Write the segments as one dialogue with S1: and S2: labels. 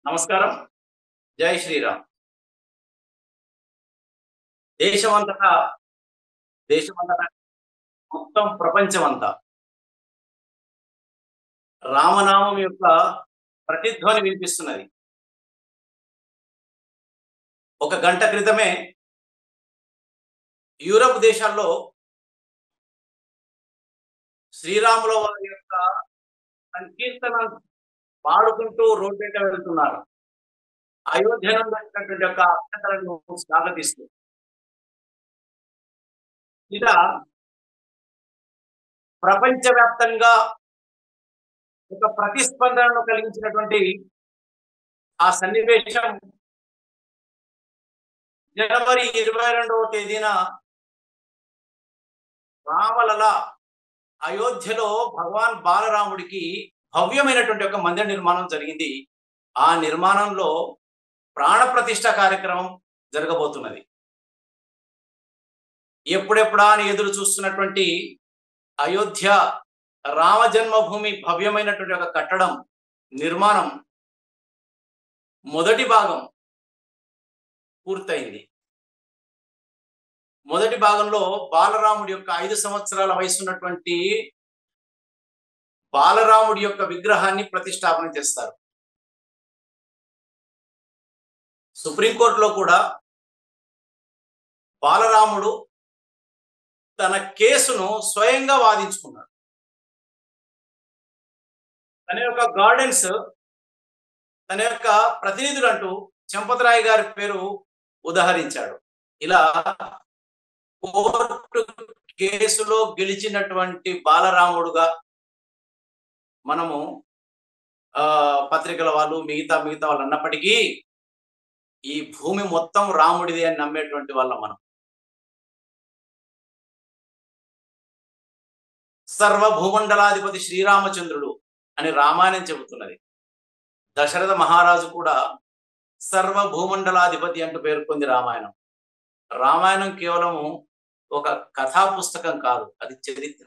S1: నమస్కారం. జై శ్రీరామ్. దేశమంతటా, దేశమంతటా మొత్తం ప్రపంచమంతా రామనామం యొక్క ప్రతిధ్వని వినిపిస్తున్నది. ఒక గంట క్రితమే యూరప్ దేశాల్లో శ్రీరాముల వారి యొక్క సంకీర్తన పాడుకుంటూ రోడ్డెంట వెళ్తున్నారు. అయోధ్యలో వచ్చినటువంటి యొక్క అక్షతలను స్వాగతిస్తూ. ఇలా ప్రపంచవ్యాప్తంగా ఒక ప్రతిస్పందనను కలిగించినటువంటి ఆ సన్నివేశం జనవరి 22వ తేదీన రామలల అయోధ్యలో భగవాన్ బాలరాముడికి భవ్యమైనటువంటి ఒక మందిర నిర్మాణం జరిగింది. ఆ నిర్మాణంలో ప్రాణ ప్రతిష్ఠ కార్యక్రమం జరగబోతున్నది. ఎప్పుడెప్పుడా అని ఎదురు చూస్తున్నటువంటి అయోధ్య రామ జన్మభూమి భవ్యమైనటువంటి ఒక కట్టడం నిర్మాణం మొదటి భాగం పూర్తయింది. మొదటి భాగంలో బాలరాముడి యొక్క 5 సంవత్సరాల వయసు ఉన్నటువంటి బాలరాముడి యొక్క విగ్రహాన్ని ప్రతిష్టాపన చేస్తారు. సుప్రీంకోర్టులో కూడా బాలరాముడు తన కేసును స్వయంగా వాదించుకున్నాడు. తన యొక్క గార్డెన్స్, తన యొక్క ప్రతినిధులు అంటూ చంపతరాయ్ గారి పేరు ఉదహరించాడు. ఇలా కోర్టు కేసులో గెలిచినటువంటి బాలరాముడుగా మనము పత్రికల వాళ్ళు మిగతా వాళ్ళు అన్నప్పటికీ ఈ భూమి మొత్తం రాముడిది అని నమ్మేటువంటి వాళ్ళం మనం. సర్వభూమండలాధిపతి శ్రీరామచంద్రుడు అని రామాయణం చెబుతున్నది. దశరథ మహారాజు కూడా సర్వభూమండలాధిపతి అంటూ పేర్కొంది రామాయణం. రామాయణం కేవలము ఒక కథా పుస్తకం కాదు, అది చరిత్ర.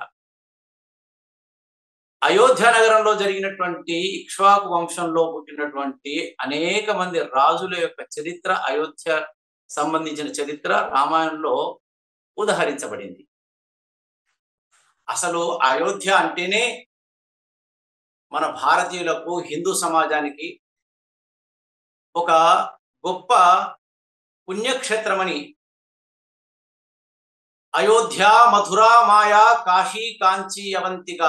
S1: అయోధ్య నగరంలో జరిగినటువంటి ఇక్ష్వాకు వంశంలో పుట్టినటువంటి అనేక మంది రాజుల యొక్క చరిత్ర, అయోధ్య సంబంధించిన చరిత్ర రామాయణంలో ఉదహరించబడింది. అసలు అయోధ్య అంటేనే మన భారతీయులకు, హిందూ సమాజానికి ఒక గొప్ప పుణ్యక్షేత్రమని అయోధ్య, మధురా, మాయా, కాశీ, కాంచీ, అవంతిక,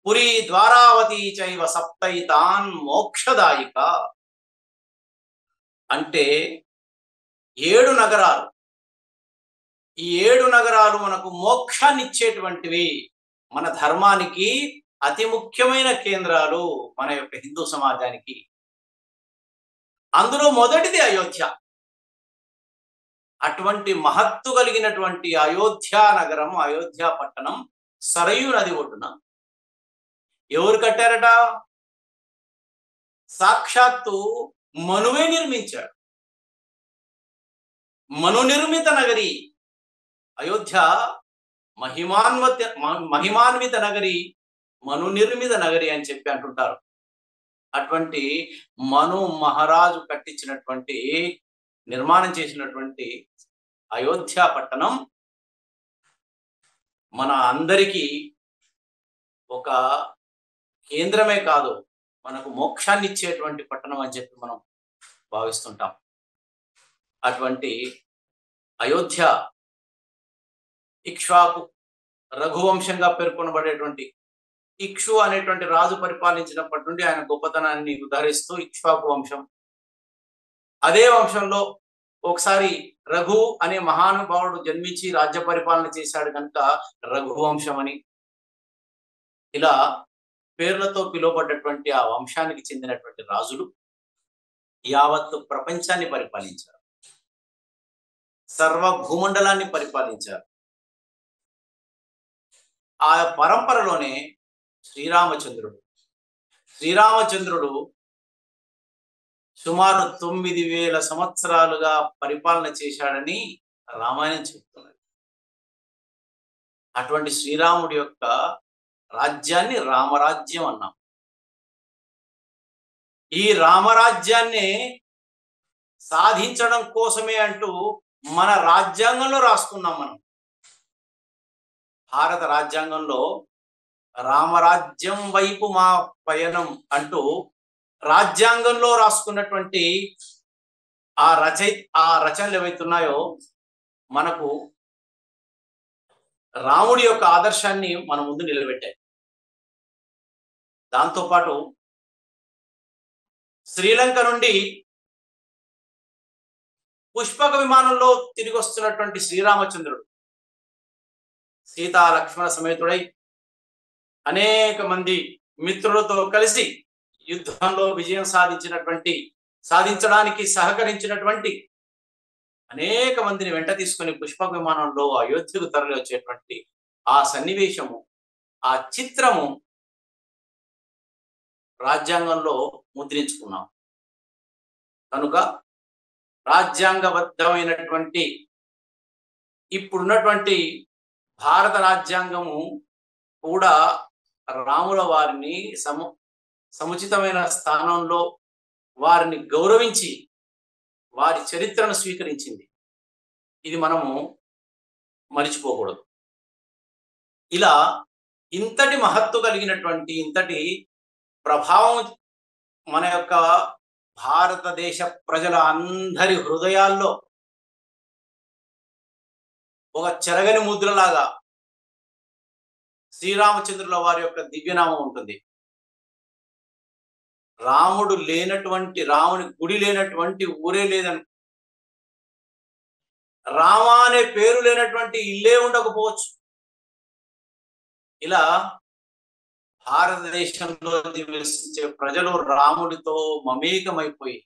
S1: పురి, ద్వారావతి చైవ సప్తైతాన్ మోక్షదాయిక అంటే 7 నగరాలు. ఈ 7 నగరాలు మనకు మోక్షాన్ని ఇచ్చేటువంటివి. మన ధర్మానికి అతి ముఖ్యమైన కేంద్రాలు మన యొక్క హిందూ సమాజానికి. అందులో మొదటిది అయోధ్య. అటువంటి మహత్తు కలిగినటువంటి అయోధ్య నగరం, అయోధ్య పట్టణం సరయూ నది ఒడ్డున ఎవరు కట్టారట? సాక్షాత్తు మనువే నిర్మించాడు. మను నిర్మిత నగరి అయోధ్య, మహిమాన్విత నగరి, మను నిర్మిత నగరి అని చెప్పి అంటుంటారు. అటువంటి మను మహారాజు కట్టించినటువంటి, నిర్మాణం చేసినటువంటి అయోధ్య పట్టణం మన అందరికీ ఒక కేంద్రమే కాదు, మనకు మోక్షాన్ని ఇచ్చేటువంటి పట్టణం అని చెప్పి మనం భావిస్తుంటాం. అటువంటి అయోధ్య ఇక్ష్వాకు రఘువంశంగా పేర్కొనబడేటువంటి ఇక్షు అనేటువంటి రాజు పరిపాలించినప్పటి నుండి ఆయన గొప్పతనాన్ని ఉదహరిస్తూ ఇక్ష్వాకు వంశం. అదే వంశంలో ఒకసారి రఘు అనే మహానుభావుడు జన్మించి రాజ్య పరిపాలన చేశాడు కనుక రఘువంశం అని, ఇలా పేర్లతో పిలువబడ్డటువంటి ఆ వంశానికి చెందినటువంటి రాజులు యావత్తు ప్రపంచాన్ని పరిపాలించారు, సర్వ భూమండలాన్ని పరిపాలించారు. ఆ పరంపరలోనే శ్రీరామచంద్రుడు సుమారు 9000 సంవత్సరాలుగా పరిపాలన చేశాడని రామాయణం చెప్తున్నది. అటువంటి శ్రీరాముడి యొక్క రాజ్యాన్ని రామరాజ్యం అన్నాం. ఈ రామరాజ్యాన్ని సాధించడం కోసమే అంటూ మన రాజ్యాంగంలో రాసుకున్నాం. మనం భారత రాజ్యాంగంలో రామరాజ్యం వైపు మా పయనం అంటూ రాజ్యాంగంలో రాసుకున్నటువంటి ఆ రచనలు ఏవైతున్నాయో మనకు రాముడి యొక్క ఆదర్శాన్ని మన ముందు నిలబెట్టాయి. దాంతోపాటు శ్రీలంక నుండి పుష్పక విమానంలో తిరిగి వస్తున్నటువంటి శ్రీరామచంద్రుడు సీతా లక్ష్మణ సమేతుడై అనేక మంది మిత్రులతో కలిసి యుద్ధంలో విజయం సాధించడానికి సహకరించినటువంటి అనేక మందిని వెంట తీసుకుని పుష్పక విమానంలో అయోధ్యకు తరలి వచ్చేటువంటి ఆ సన్నివేశము, ఆ చిత్రము రాజ్యాంగంలో ముద్రించుకున్నాం. కనుక రాజ్యాంగబద్ధమైనటువంటి ఇప్పుడున్నటువంటి భారత రాజ్యాంగము కూడా రాముల వారిని సముచితమైన స్థానంలో వారిని గౌరవించి వారి చరిత్రను స్వీకరించింది. ఇది మనము మరిచిపోకూడదు. ఇలా ఇంతటి మహత్తు కలిగినటువంటి ఇంతటి ప్రభావం మన యొక్క భారతదేశ ప్రజల అందరి హృదయాల్లో ఒక చెరగని ముద్రలాగా శ్రీరామచంద్రుల వారి యొక్క దివ్యనామం ఉంటుంది. రాముని గుడి లేనటువంటి ఊరే లేదని, రామ అనే పేరు లేనటువంటి ఇల్లే ఉండకపోవచ్చు. ఇలా భారతదేశంలో నివసించే ప్రజలు రాముడితో మమేకమైపోయి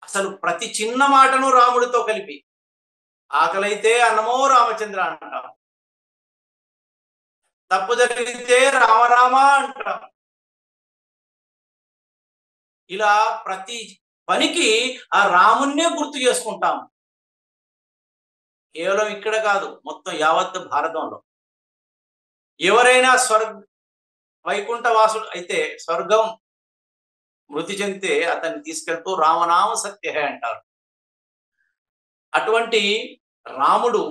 S1: అసలు ప్రతి చిన్న మాటను రాముడితో కలిపి, ఆకలైతే అన్నమో రామచంద్ర అంటాం, తప్పు జరిగితే రామరామ అంటాం. ఇలా ప్రతి పనికి ఆ రామున్నే గుర్తు చేసుకుంటాం. కేవలం ఇక్కడ కాదు, మొత్తం యావత్ భారతంలో ఎవరైనా వైకుంఠవాసుడు అయితే స్వర్గం మృతి చెందితే అతన్ని తీసుకెళ్తూ రామనామ సత్య అంటారు. అటువంటి రాముడు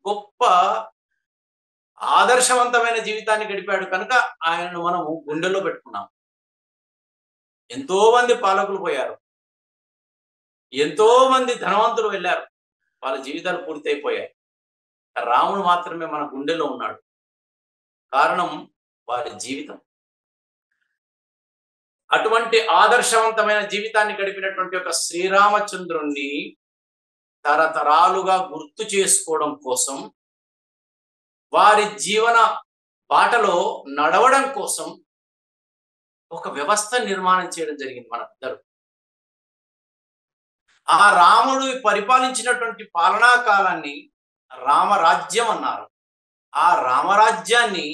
S1: గొప్ప ఆదర్శవంతమైన జీవితాన్ని గడిపాడు కనుక ఆయనను మనము గుండెల్లో పెట్టుకున్నాం. ఎంతో మంది పాలకులు పోయారు, ఎంతో మంది ధనవంతులు వెళ్ళారు, వాళ్ళ జీవితాలు పూర్తయిపోయాయి. రాముడు మాత్రమే మన గుండెల్లో ఉన్నాడు. కారణం వారి జీవితం. అటువంటి ఆదర్శవంతమైన జీవితాన్ని గడిపినటువంటి ఒక శ్రీరామచంద్రుణ్ణి తరతరాలుగా గుర్తు చేసుకోవడం కోసం, వారి జీవన బాటలో నడవడం కోసం ఒక వ్యవస్థ నిర్మాణం చేయడం జరిగింది మనందరూ. ఆ రాముడు పరిపాలించినటువంటి పాలనా కాలాన్ని రామరాజ్యం అన్నారు. ఆ రామరాజ్యాన్ని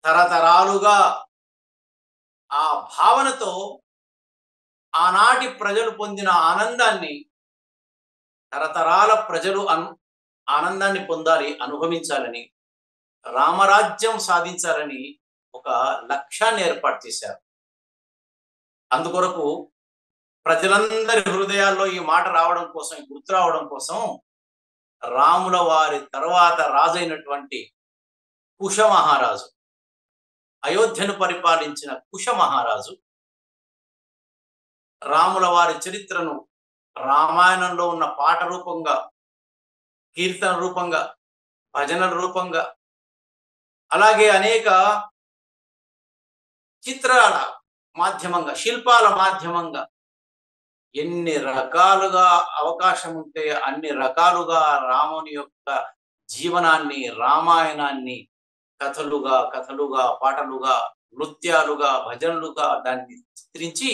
S1: తరతరాలుగా ఆ భావనతో ఆనాటి ప్రజలు పొందిన ఆనందాన్ని తరతరాల ప్రజలు ఆనందాన్ని పొందాలి, అనుభవించాలని, రామరాజ్యం సాధించాలని ఒక లక్ష్యాన్ని ఏర్పాటు చేశారు. అందుకొరకు ప్రజలందరి హృదయాల్లో ఈ మాట రావడం కోసం, గుర్తు రావడం కోసం రాముల వారి తర్వాత రాజైనటువంటి కుశ మహారాజు, అయోధ్యను పరిపాలించిన కుశ మహారాజు రాముల వారి చరిత్రను రామాయణంలో ఉన్న పాట రూపంగా, కీర్తన రూపంగా, భజనల రూపంగా, అలాగే అనేక చిత్రాల మాధ్యమంగా, శిల్పాల మాధ్యమంగా ఎన్ని రకాలుగా అవకాశం ఉంటే అన్ని రకాలుగా రాముని యొక్క జీవనాన్ని, రామాయణాన్ని కథలుగా, పాటలుగా, నృత్యాలుగా, భజనలుగా దాన్ని చిత్రించి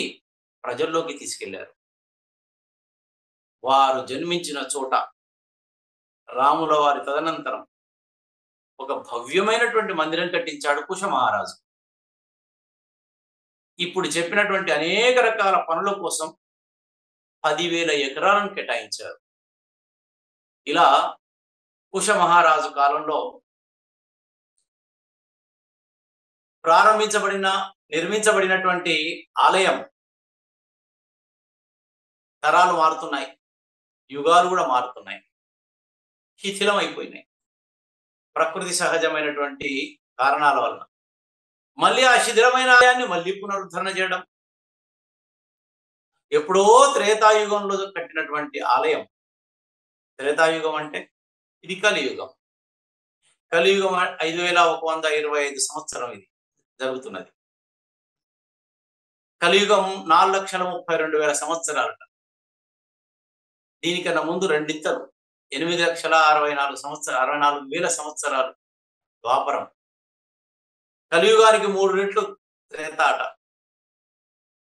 S1: ప్రజల్లోకి తీసుకెళ్లారు. వారు జన్మించిన చోట రాముల వారి తదనంతరం ఒక భవ్యమైనటువంటి మందిరం కట్టించాడు కుశ మహారాజు. ఇప్పుడు చెప్పినటువంటి అనేక రకాల పనుల కోసం 10,000 ఎకరాలను కేటాయించారు. ఇలా కుశ మహారాజు కాలంలో నిర్మించబడినటువంటి ఆలయం తరాలు మారుతున్నాయి, యుగాలు కూడా మారుతున్నాయి, శిథిలం అయిపోయినాయి ప్రకృతి సహజమైనటువంటి కారణాల వలన. మళ్ళీ ఆ శిథిలమైన ఆలయాన్ని మళ్ళీ పునరుద్ధరణ చేయడం, ఎప్పుడో త్రేతాయుగంలో కట్టినటువంటి ఆలయం. త్రేతాయుగం అంటే ఇది కలియుగం. కలియుగం 5125 సంవత్సరం ఇది జరుగుతున్నది. కలియుగం 4,32,000 సంవత్సరాలట. దీనికన్నా ముందు రెండింతలు 8,64,000 సంవత్సరాలు ద్వాపరం. కలియుగానికి 3 రెట్లు త్రేతాట.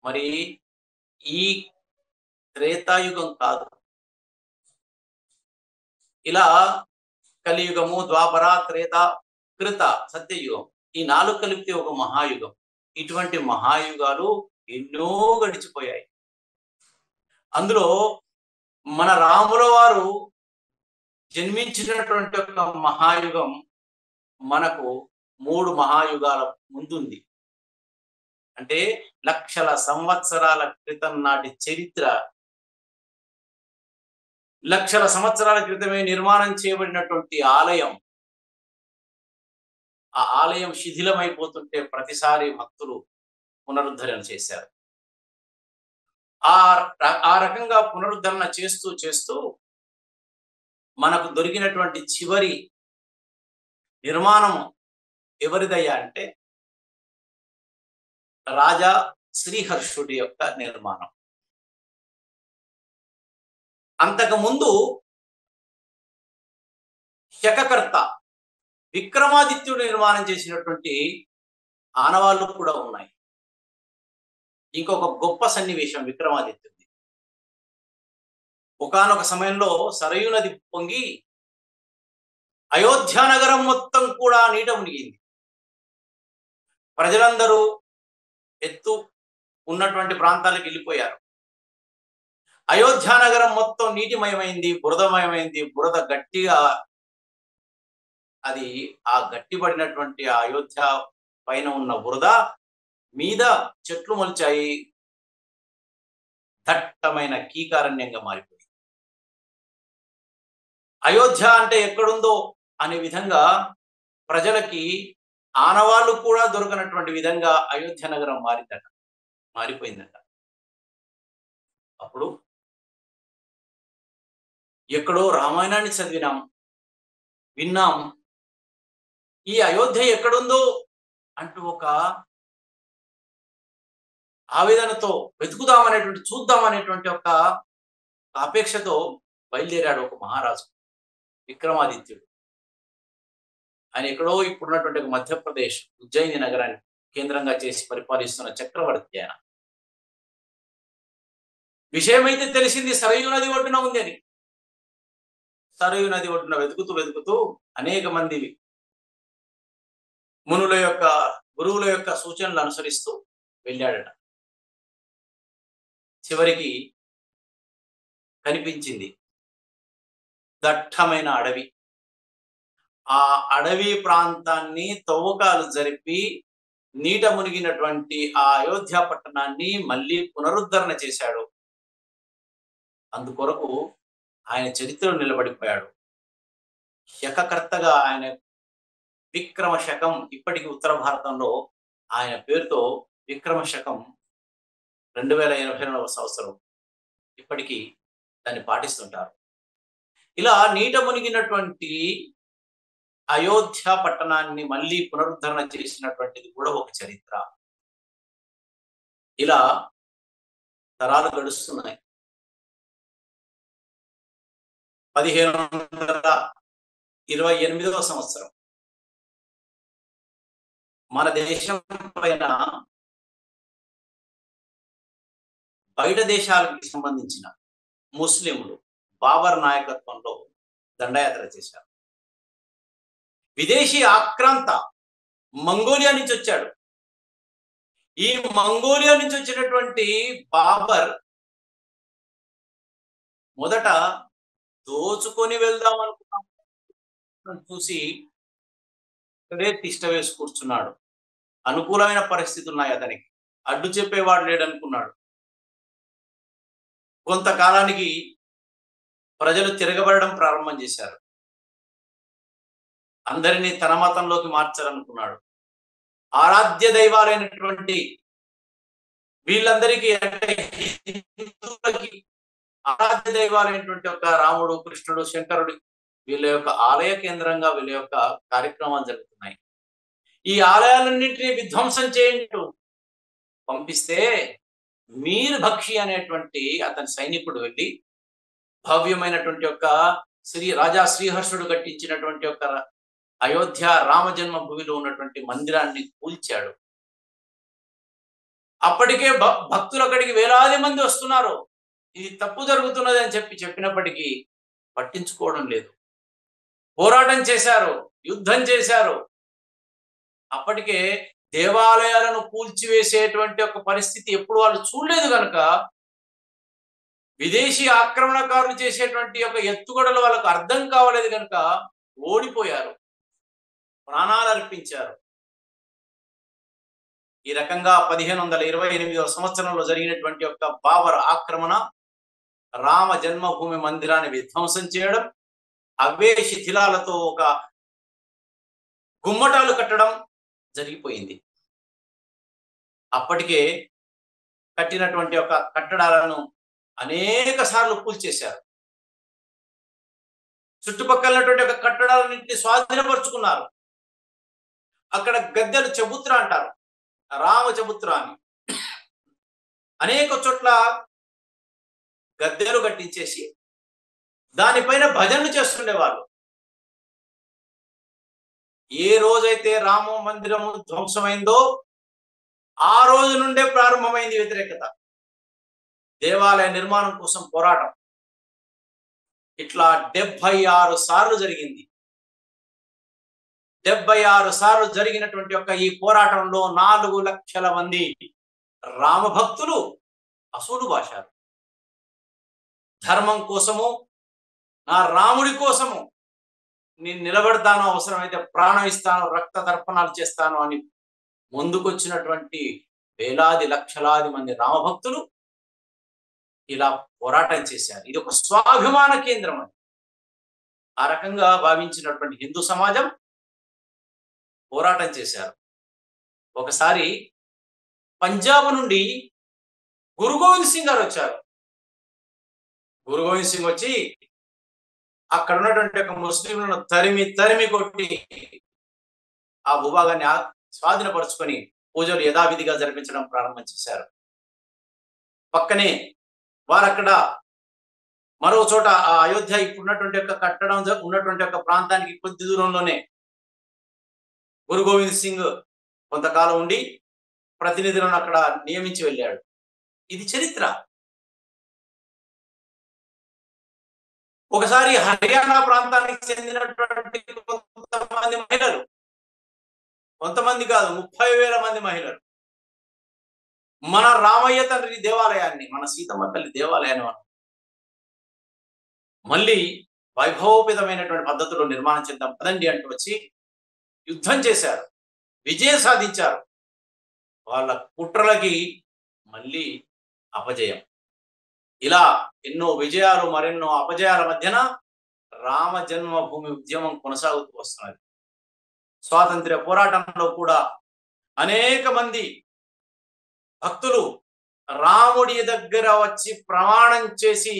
S1: మరి ఈ త్రేతాయుగం కాదు. ఇలా కలియుగము, ద్వాపర, త్రేత, కృత, సత్యయుగం, ఈ 4 కలిపితే ఒక మహాయుగం. ఇటువంటి మహాయుగాలు ఎన్నో గడిచిపోయాయి. అందులో మన రాముల వారు జన్మించినటువంటి ఒక మహాయుగం మనకు 3 మహాయుగాల ముందుంది. అంటే లక్షల సంవత్సరాల క్రితం నాటి చరిత్ర, లక్షల సంవత్సరాల క్రితమే నిర్మాణం చేయబడినటువంటి ఆలయం. ఆ ఆలయం శిథిలమైపోతుంటే ప్రతిసారి భక్తులు పునరుద్ధరణ చేశారు. ఆ రకంగా పునరుద్ధరణ చేస్తూ చేస్తూ మనకు దొరికినటువంటి చివరి నిర్మాణం ఎవరిదయ్యా అంటే రాజా శ్రీహర్షుడి యొక్క నిర్మాణం. అంతకుముందు శకకర్త విక్రమాదిత్యుడు నిర్మాణం చేసినటువంటి ఆనవాళ్ళు కూడా ఉన్నాయి. ఇంకొక గొప్ప సన్నివేశం విక్రమాదిత్యుడి. ఒకానొక సమయంలో సరయూ నది పొంగి అయోధ్య నగరం మొత్తం కూడా నీట మునిగింది. ప్రజలందరూ ఎత్తు ఉన్నటువంటి ప్రాంతాలకు వెళ్ళిపోయారు. అయోధ్య నగరం మొత్తం నీటిమయమైంది, బురదమయమైంది. బురద గట్టిగా, అది ఆ గట్టిపడినటువంటి ఆ అయోధ్య పైన ఉన్న బురద మీద చెట్లు మొలిచాయి. దట్టమైన కీకారణ్యంగా మారిపోయింది. అయోధ్య అంటే ఎక్కడుందో అనే విధంగా ప్రజలకి ఆనవాళ్ళు కూడా దొరకనటువంటి విధంగా అయోధ్య నగరం మారిపోయిందట. అప్పుడు ఎక్కడో రామాయణాన్ని విన్నాం, ఈ అయోధ్య ఎక్కడుందో అంటూ ఒక ఆవేదనతో చూద్దామనేటువంటి ఒక అపేక్షతో బయలుదేరాడు ఒక మహారాజు విక్రమాదిత్యుడు. ఆయన ఎక్కడో ఇప్పుడున్నటువంటి మధ్యప్రదేశ్ ఉజ్జయిని నగరాన్ని కేంద్రంగా చేసి పరిపాలిస్తున్న చక్రవర్తి ఆయన. విషయమైతే తెలిసింది సరయూ నది ఒడ్డున ఉంది అని. సరయూ నది ఒడ్డున వెతుకుతూ అనేక మంది గురువుల యొక్క సూచనలు అనుసరిస్తూ వెళ్ళాడట. చివరికి కనిపించింది దట్టమైన అడవి. ఆ అడవి ప్రాంతాన్ని తవ్వకాలు జరిపి నీట మునిగినటువంటి ఆ అయోధ్య పట్టణాన్ని మళ్ళీ పునరుద్ధరణ చేశాడు. అందుకొరకు ఆయన చరిత్రలో నిలబడిపోయాడు. శకకర్తగా ఆయన విక్రమ శకం, ఇప్పటికి ఉత్తర భారతంలో ఆయన పేరుతో విక్రమ శకం 2082వ సంవత్సరం ఇప్పటికీ దాన్ని పాటిస్తుంటారు. ఇలా నీట మునిగినటువంటి అయోధ్య పట్టణాన్ని మళ్ళీ పునరుద్ధరణ చేసినటువంటిది కూడా ఒక చరిత్ర. ఇలా తరాలు గడుస్తున్నాయి. 1528వ సంవత్సరం మన దేశం పైన బయట దేశాలకు సంబంధించిన ముస్లింలు బాబర్ నాయకత్వంలో దండయాత్ర చేశారు. విదేశీ ఆక్రాంత మంగోలియా నుంచి వచ్చాడు. ఈ మంగోలియా నుంచి వచ్చినటువంటి బాబర్ మొదట దోచుకొని వెళ్దాం అనుకున్నాం, చూసి తిష్ట వేసి కూర్చున్నాడు. అనుకూలమైన పరిస్థితులు ఉన్నాయి అతనికి. అడ్డు చెప్పేవాడు లేడనుకున్నాడు. కొంతకాలానికి ప్రజలు తిరగబడడం ప్రారంభం చేశారు. అందరినీ తన మతంలోకి మార్చాలనుకున్నాడు. ఆరాధ్య దైవాలైనటువంటి వీళ్ళందరికీ అంటే హిందువులకి ఆరాధ్య దైవాలైనటువంటి ఒక రాముడు, కృష్ణుడు, శంకరుడు వీళ్ళ యొక్క ఆలయ కేంద్రంగా వీళ్ళ యొక్క కార్యక్రమాలు జరుగుతున్నాయి. ఈ ఆలయాలన్నింటినీ విధ్వంసం చేయండి పంపిస్తే మీర్ భక్షి అనేటువంటి అతని సైనికుడు వెళ్ళి భవ్యమైనటువంటి యొక్క రాజా శ్రీహర్షుడు కట్టించినటువంటి యొక్క అయోధ్య రామ జన్మభూమిలో ఉన్నటువంటి మందిరాన్ని కూల్చాడు. అప్పటికే భక్తులు అక్కడికి వేలాది మంది వస్తున్నారు. ఇది తప్పు జరుగుతున్నది అని చెప్పినప్పటికీ పట్టించుకోవడం లేదు. పోరాటం చేశారు, యుద్ధం చేశారు. అప్పటికే దేవాలయాలను కూల్చివేసేటువంటి ఒక పరిస్థితి ఎప్పుడు వాళ్ళు చూడలేదు కనుక విదేశీ ఆక్రమణకారులు చేసేటువంటి ఒక ఎత్తుగడలు వాళ్ళకు అర్థం కావలేదు కనుక ఓడిపోయారు, ప్రాణాలు అర్పించారు. ఈ రకంగా 1528వ సంవత్సరంలో జరిగినటువంటి యొక్క బాబర్ ఆక్రమణ, రామ జన్మభూమి మందిరాన్ని విధ్వంసం చేయడం, అవే శిథిలాలతో ఒక గుమ్మటాలు కట్టడం జరిగిపోయింది. అప్పటికే కట్టినటువంటి ఒక కట్టడాలను అనేక సార్లు కూల్చేశారు. చుట్టుపక్కలటువంటి ఒక కట్టడాలన్నింటినీ స్వాధీనపరుచుకున్నారు. అక్కడ గద్దెలు చబుత్ర అంటారు, రామ చబుత్ర అని అనేక చోట్ల గద్దెలు కట్టించేసి దానిపైన భజనలు చేస్తుండేవాళ్ళు. ఏ రోజైతే రామ మందిరము ధ్వంసమైందో ఆ రోజు నుండే ప్రారంభమైంది వ్యతిరేకత, దేవాలయ నిర్మాణం కోసం పోరాటం. ఇట్లా 76 సార్లు జరిగింది. 76 సార్లు జరిగినటువంటి యొక్క ఈ పోరాటంలో 4 లక్షల మంది రామభక్తులు అసూలు భాషారు. ధర్మం కోసము, నా రాముడి కోసము నేను నిలబడతాను, అవసరమైతే ప్రాణం ఇస్తాను, రక్త తర్పణాలు చేస్తాను అని ముందుకొచ్చినటువంటి వేలాది లక్షలాది మంది రామభక్తులు ఇలా పోరాటం చేశారు. ఇది ఒక స్వాభిమాన కేంద్రం అని ఆ రకంగా భావించినటువంటి హిందూ సమాజం పోరాటం చేశారు. ఒకసారి పంజాబ్ నుండి గురు గోవింద్ సింగ్ గారు వచ్చారు. గురు గోవింద్ సింగ్ వచ్చి అక్కడ ఉన్నటువంటి ఒక ముస్లింలను తరిమి కొట్టి ఆ భూభాగాన్ని స్వాధీనపరుచుకొని పూజలు యథావిధిగా జరిపించడం ప్రారంభం చేశారు. పక్కనే వారక్కడ మరో చోట ఆ అయోధ్య ఇప్పుడున్నటువంటి యొక్క కట్టడం ఉన్నటువంటి యొక్క ప్రాంతానికి కొద్ది దూరంలోనే గురు గోవింద్ సింగ్ కొంతకాలం ఉండి ప్రతినిధులను అక్కడ నియమించి వెళ్ళాడు. ఇది చరిత్ర. ఒకసారి హర్యానా ప్రాంతానికి చెందినటువంటి కొంతమంది మహిళలు, కొంతమంది కాదు 30,000 మంది మహిళలు మన రామయ్య తండ్రి దేవాలయాన్ని, మన సీతమ్మ తల్లి దేవాలయాన్ని మనం మళ్ళీ వైభవోపేతమైనటువంటి పద్ధతిలో నిర్మాణం చేద్దాం పదండి అంటూ వచ్చి యుద్ధం చేశారు, విజయం సాధించారు. వాళ్ళ కుట్రలకి మళ్ళీ అపజయం. ఇలా ఎన్నో విజయాలు మరెన్నో అపజయాల మధ్యన రామ జన్మభూమి ఉద్యమం కొనసాగుతూ వస్తున్నది. స్వాతంత్ర్య పోరాటంలో కూడా అనేక మంది భక్తులు రాముడి దగ్గర వచ్చి ప్రమాణం చేసి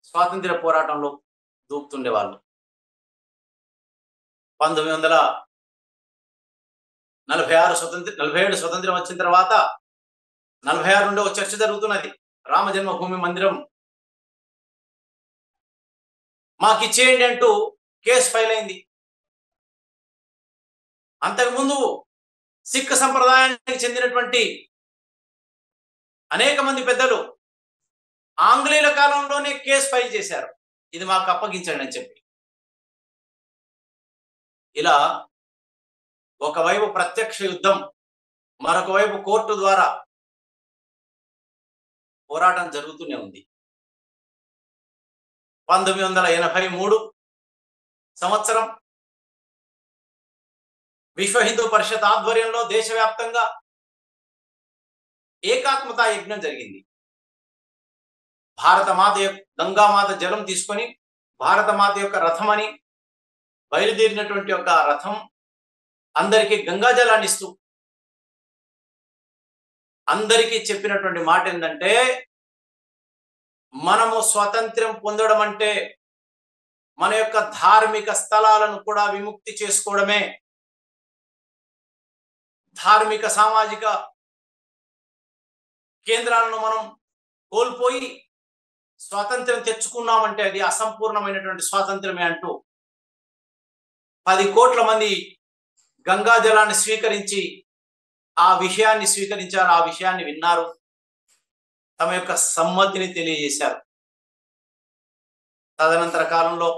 S1: స్వాతంత్ర్య పోరాటంలో దూకుతుండేవాళ్ళు. 1947 స్వతంత్రం వచ్చిన తర్వాత 46 నుండి ఒక చర్చ జరుగుతున్నది. రామ జన్మభూమి మందిరం మాకిచ్చేయండి అంటూ కేసు ఫైల్ అయింది. అంతకుముందు సిక్ సంప్రదాయానికి చెందినటువంటి అనేక మంది పెద్దలు ఆంగ్లేయుల కాలంలోనే కేసు ఫైల్ చేశారు, ఇది మాకు అప్పగించండి అని చెప్పి. ఇలా ఒకవైపు ప్రత్యక్ష యుద్ధం, మరొక వైపు కోర్టు ద్వారా పోరాటం జరుగుతూనే ఉంది. 1983 సంవత్సరం విశ్వ హిందూ పరిషత్ ఆధ్వర్యంలో దేశవ్యాప్తంగా ఏకాత్మతా యజ్ఞం జరిగింది. భారతమాత గంగామాత జలం తీసుకొని భారతమాత యొక్క రథం అని బయలుదేరినటువంటి యొక్క రథం అందరికీ గంగా జలాన్ని ఇస్తూ అందరికీ చెప్పినటువంటి మాట ఏంటంటే, మనము స్వాతంత్ర్యం పొందడం అంటే మన యొక్క ధార్మిక స్థలాలను కూడా విముక్తి చేసుకోవడమే. ధార్మిక సామాజిక కేంద్రాలను మనం కోల్పోయి స్వాతంత్ర్యం తెచ్చుకున్నామంటే అది అసంపూర్ణమైనటువంటి స్వాతంత్ర్యమే అంటూ 10 కోట్ల మంది గంగా జలాన్ని స్వీకరించి ఆ విషయాన్ని స్వీకరించారు, ఆ విషయాన్ని విన్నారు, తమ యొక్క సమ్మతిని తెలియజేశారు. తదనంతర కాలంలో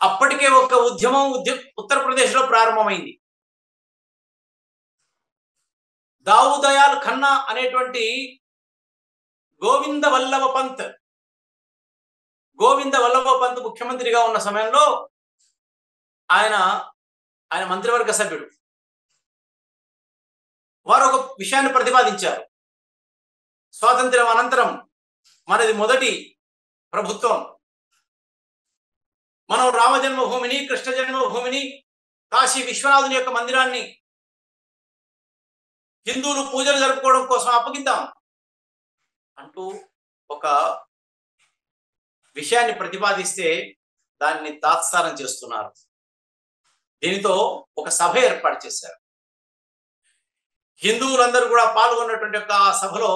S1: అప్పటికే ఒక ఉద్యమం ఉత్తరప్రదేశ్లో ప్రారంభమైంది. దావు దయాల్ ఖన్నా అనేటువంటి గోవింద వల్లభ పంత్ ముఖ్యమంత్రిగా ఉన్న సమయంలో ఆయన మంత్రివర్గ సభ్యుడు. వారు ఒక విషయాన్ని ప్రతిపాదించారు. స్వాతంత్ర్యం అనంతరం మనది మొదటి ప్రభుత్వం. మనం రామ జన్మభూమిని, కృష్ణ జన్మభూమిని, కాశీ విశ్వనాథుని యొక్క మందిరాన్ని హిందువులు పూజలు జరుపుకోవడం కోసం అప్పగిద్దాం అంటూ ఒక విషయాన్ని ప్రతిపాదిస్తే దాన్ని తాత్సారం చేస్తున్నారు. దీనితో ఒక సభ ఏర్పాటు చేశారు. హిందువులందరూ కూడా పాల్గొన్నటువంటి యొక్క ఆ సభలో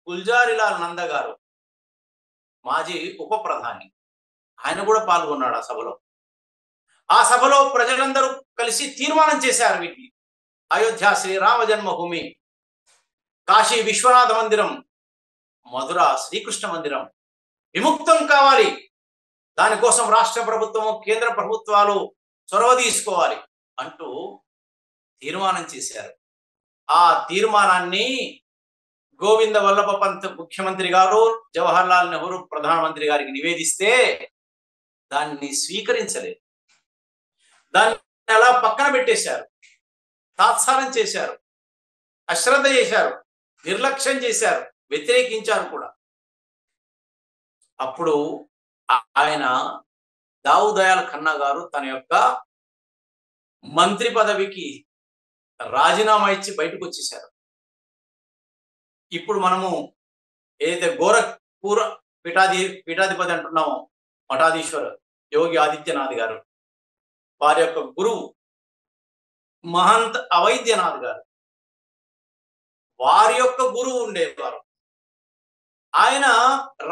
S1: గుల్జారీలాల్ నందా గారు, మాజీ ఉప ప్రధాని, ఆయన కూడా పాల్గొన్నాడు ఆ సభలో. ఆ సభలో ప్రజలందరూ కలిసి తీర్మానం చేశారు, వీటిని అయోధ్య శ్రీరామ జన్మభూమి, కాశీ విశ్వనాథ మందిరం, మధుర శ్రీకృష్ణ మందిరం విముక్తం కావాలి. దానికోసం రాష్ట్ర ప్రభుత్వము, కేంద్ర ప్రభుత్వాలు చొరవ తీసుకోవాలి అంటూ తీర్మానం చేశారు. ఆ తీర్మానాన్ని గోవింద వల్లభ పంత్ ముఖ్యమంత్రి గారు, జవహర్లాల్ నెహ్రూ ప్రధానమంత్రి గారికి నివేదిస్తే దాన్ని స్వీకరించలేదు. దాన్ని అలా పక్కన పెట్టేశారు, తాత్సారం చేశారు, అశ్రద్ధ చేశారు, నిర్లక్ష్యం చేశారు, వ్యతిరేకించారు కూడా. అప్పుడు ఆయన దావు దయాల్ ఖన్నా గారు తన యొక్క మంత్రి పదవికి రాజీనామా ఇచ్చి బయటకు వచ్చేశారు. ఇప్పుడు మనము ఏదైతే గోరఖ్పూర్ పీఠాధిపతి అంటున్నామో, మఠాధీశ్వర్ యోగి ఆదిత్యనాథ్ గారు, వారి యొక్క గురువు మహంత్ అవైద్యనాథ్ గారు, వారి యొక్క గురువు ఉండేవారు. ఆయన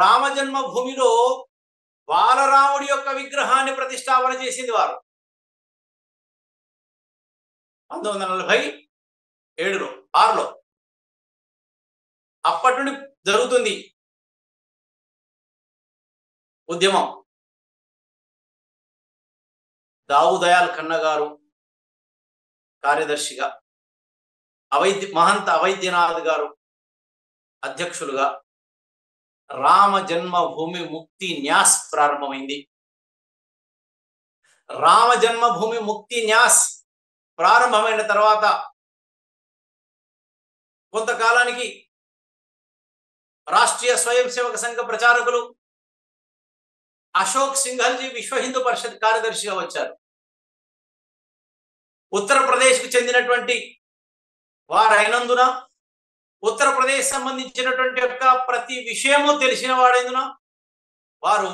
S1: రామ జన్మభూమిలో బాలరాముడి యొక్క విగ్రహాన్ని ప్రతిష్టాపన చేసింది వారు 1947లో 6లో. అప్పటి నుండి జరుగుతుంది ఉద్యమం. దావు దయాల్ ఖన్నా గారు కార్యదర్శిగా, మహంత్ అవైద్యనాథ్ గారు అధ్యక్షులుగా రామ జన్మభూమి ముక్తి న్యాస్ ప్రారంభమైంది. రామ జన్మభూమి ముక్తి న్యాస్ ప్రారంభమైన తర్వాత కొంతకాలానికి రాష్ట్రీయ స్వయం సేవక సంఘ ప్రచారకులు అశోక్ సింఘల్జీ విశ్వ హిందూ పరిషత్ కార్యదర్శిగా వచ్చారు. ఉత్తరప్రదేశ్కు చెందినటువంటి వారైనందున, ఉత్తరప్రదేశ్ సంబంధించినటువంటి యొక్క ప్రతి విషయము తెలిసిన వాడైనందున వారు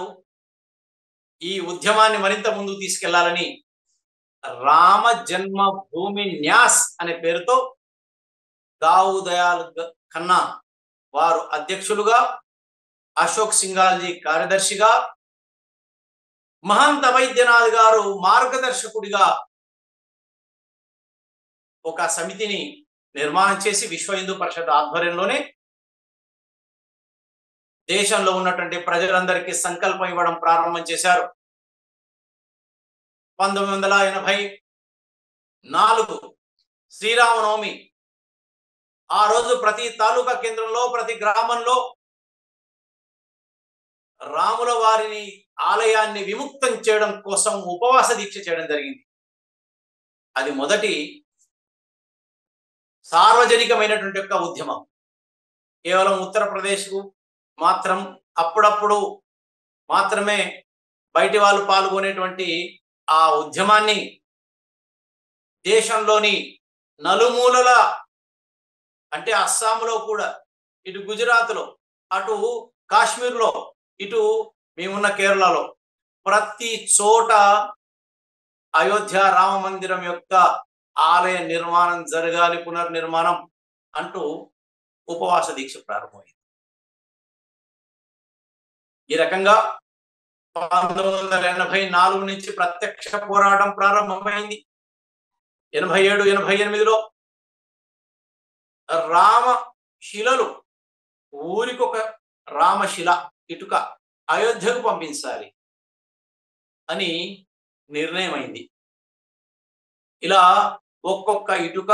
S1: ఈ ఉద్యమాన్ని మరింత ముందుకు తీసుకెళ్లాలని రామ జన్మభూమి న్యాస్ అనే పేరుతో దావు దయాల్ ఖన్నా వారు అధ్యక్షులుగా, అశోక్ సింఘాల్జీ కార్యదర్శిగా, మహంత్ అవైద్యనాథ్ గారు మార్గదర్శకుడిగా ఒక సమితిని నిర్మాణం చేసి విశ్వ హిందూ పరిషత్ ఆధ్వర్యంలోనే దేశంలో ఉన్నటువంటి ప్రజలందరికీ సంకల్పం ఇవ్వడం ప్రారంభం చేశారు. 1984 శ్రీరామనవమి ఆ రోజు ప్రతి తాలూకా కేంద్రంలో, ప్రతి గ్రామంలో రాముల వారిని ఆలయాన్ని విముక్తం చేయడం కోసం ఉపవాస దీక్ష చేయడం జరిగింది. అది మొదటి సార్వజనికమైనటువంటి యొక్క ఉద్యమం. కేవలం ఉత్తరప్రదేశ్కు మాత్రం అప్పుడప్పుడు మాత్రమే బయటి వాళ్ళు పాల్గొనేటువంటి ఆ ఉద్యమాన్ని దేశంలోని నలుమూలల, అంటే అస్సాంలో కూడా, ఇటు గుజరాత్లో, అటు కాశ్మీర్లో, ఇటు మేమున్న కేరళలో, ప్రతి చోట అయోధ్య రామ మందిరం యొక్క ఆలయ నిర్మాణం జరగాలి, పునర్నిర్మాణం అంటూ ఉపవాస దీక్ష ప్రారంభమైంది. ఈ రకంగా 1984 నుంచి ప్రత్యక్ష పోరాటం ప్రారంభమైంది. 87, 88లో రామ శిలలు, ఊరికొక రామశిల ఇటుక అయోధ్యకు పంపించాలి అని నిర్ణయమైంది. ఇలా ఒక్కొక్క ఇటుక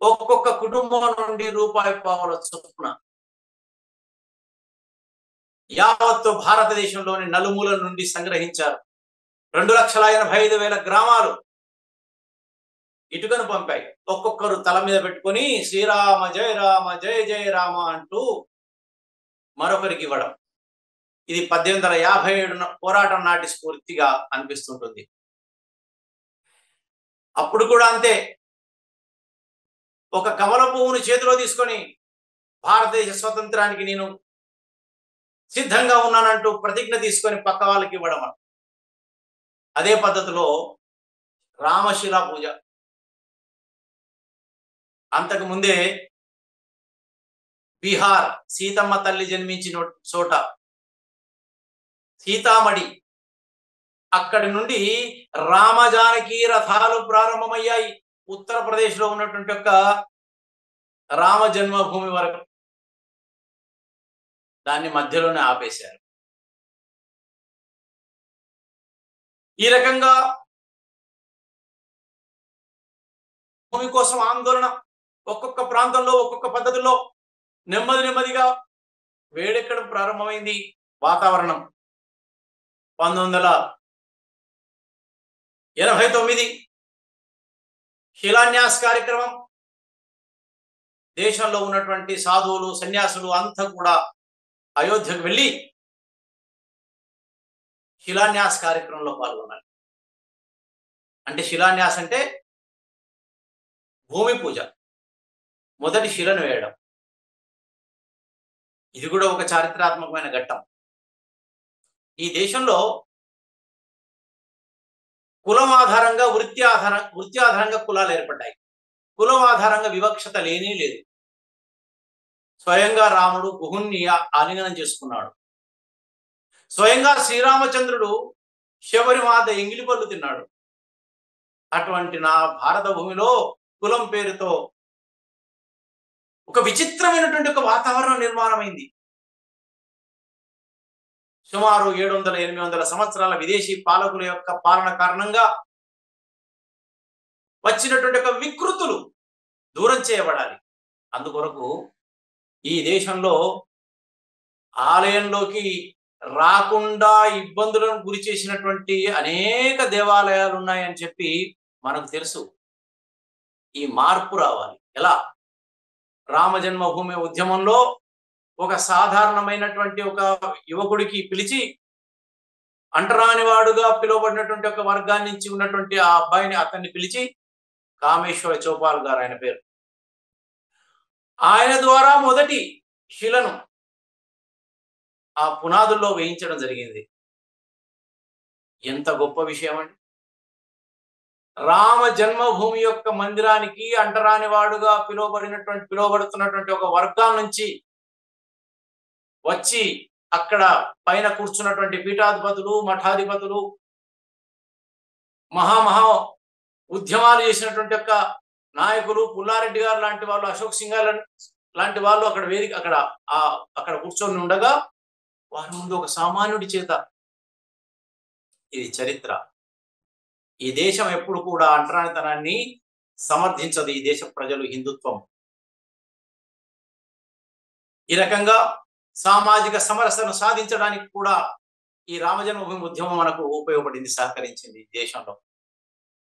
S1: ఒక్కొక్క కుటుంబం నుండి ₹1 చొప్పున యావత్తు భారతదేశంలోని నలుమూలల నుండి సంగ్రహించారు. 2,85,000 గ్రామాలు ఇటుకను పంపాయి. ఒక్కొక్కరు తల మీద పెట్టుకొని శ్రీరామ జయ రామ జయ జయ రామ అంటూ మరొకరికి ఇవ్వడం. ఇది 1857 పోరాటం నాటి స్ఫూర్తిగా అనిపిస్తుంటుంది. అప్పుడు కూడా అంతే, ఒక కమల పువ్వును చేతిలో తీసుకొని భారతదేశ స్వతంత్రానికి నేను సిద్ధంగా ఉన్నానంటూ ప్రతిజ్ఞ తీసుకొని పక్క వాళ్ళకి ఇవ్వడం. అదే పద్ధతిలో రామశిలా పూజ. అంతకు ముందే బీహార్ సీతమ్మ తల్లి జన్మించిన చోట సీతామణి, అక్కడి నుండి రామజానకి రథాలు ప్రారంభమయ్యాయి. ఉత్తరప్రదేశ్లో ఉన్నటువంటి ఒక రామ జన్మభూమి వరకు దాన్ని మధ్యలోనే ఆపేశారు. ఈ రకంగా భూమి కోసం ఆందోళన ఒక్కొక్క ప్రాంతంలో ఒక్కొక్క పద్ధతిలో నెమ్మదిగా వేడెక్కడం ప్రారంభమైంది. వాతావరణం 1989 శిలాన్యాస్ కార్యక్రమం. దేశంలో ఉన్నటువంటి సాధువులు, సన్యాసులు అంతా కూడా అయోధ్యకు వెళ్ళి శిలాన్యాస్ కార్యక్రమంలో పాల్గొనాలి. అంటే శిలాన్యాస్ అంటే భూమి పూజ, మొదటి శిలను వేయడం. ఇది కూడా ఒక చారిత్రాత్మకమైన ఘట్టం. ఈ దేశంలో కులం ఆధారంగా, వృత్తి ఆధారంగా కులాలు ఏర్పడ్డాయి. కులం ఆధారంగా వివక్షత లేనే లేదు. స్వయంగా రాముడు గుహుణ్ణి ఆలింగనం చేసుకున్నాడు. స్వయంగా శ్రీరామచంద్రుడు శబరిమాత ఎంగిలి పళ్ళు తిన్నాడు. అటువంటి నా భారత భూమిలో కులం పేరుతో ఒక విచిత్రమైనటువంటి ఒక వాతావరణం నిర్మాణమైంది. సుమారు 700-800 సంవత్సరాల విదేశీ పాలకుల యొక్క పాలన కారణంగా వచ్చినటువంటి ఒక వికృతులు దూరం చేయబడాలి. అందుకొరకు ఈ దేశంలో ఆలయంలోకి రాకుండా ఇబ్బందులను గురి చేసినటువంటి అనేక దేవాలయాలు ఉన్నాయని చెప్పి మనకు తెలుసు. ఈ మార్పు రావాలి. ఎలా? రామ జన్మభూమి ఉద్యమంలో ఒక సాధారణమైనటువంటి ఒక యువకుడికి పిలిచి, అంటరాని వాడుగా పిలువబడినటువంటి ఒక వర్గాన్ని నుంచి ఉన్నటువంటి ఆ అబ్బాయిని, అతన్ని పిలిచి, కామేశ్వర చౌపాల్ గారు ఆయన పేరు, ఆయన ద్వారా మొదటి శిలను ఆ పునాదుల్లో వేయించడం జరిగింది. ఎంత గొప్ప విషయం అండి! రామ జన్మభూమి యొక్క మందిరానికి అంటరాని వాడుగా పిలువబడుతున్నటువంటి ఒక వర్గాల నుంచి వచ్చి అక్కడ పైన కూర్చున్నటువంటి పీఠాధిపతులు, మఠాధిపతులు, మహా ఉద్యమాలు చేసినటువంటి యొక్క నాయకులు, పుల్లారెడ్డి గారు లాంటి వాళ్ళు, అశోక్ సింఘాల్ లాంటి వాళ్ళు అక్కడ కూర్చొని ఉండగా వారి ముందు ఒక సామాన్యుడి చేత, ఇది చరిత్ర. ఈ దేశం ఎప్పుడు కూడా అంటరానితనాన్ని సమర్థించదు. ఈ దేశ ప్రజలు హిందుత్వం. ఈ రకంగా సామాజిక సమరసను సాధించడానికి కూడా ఈ రామజన్మభూమి ఉద్యమం మనకు ఉపయోగపడింది, సహకరించింది దేశంలో.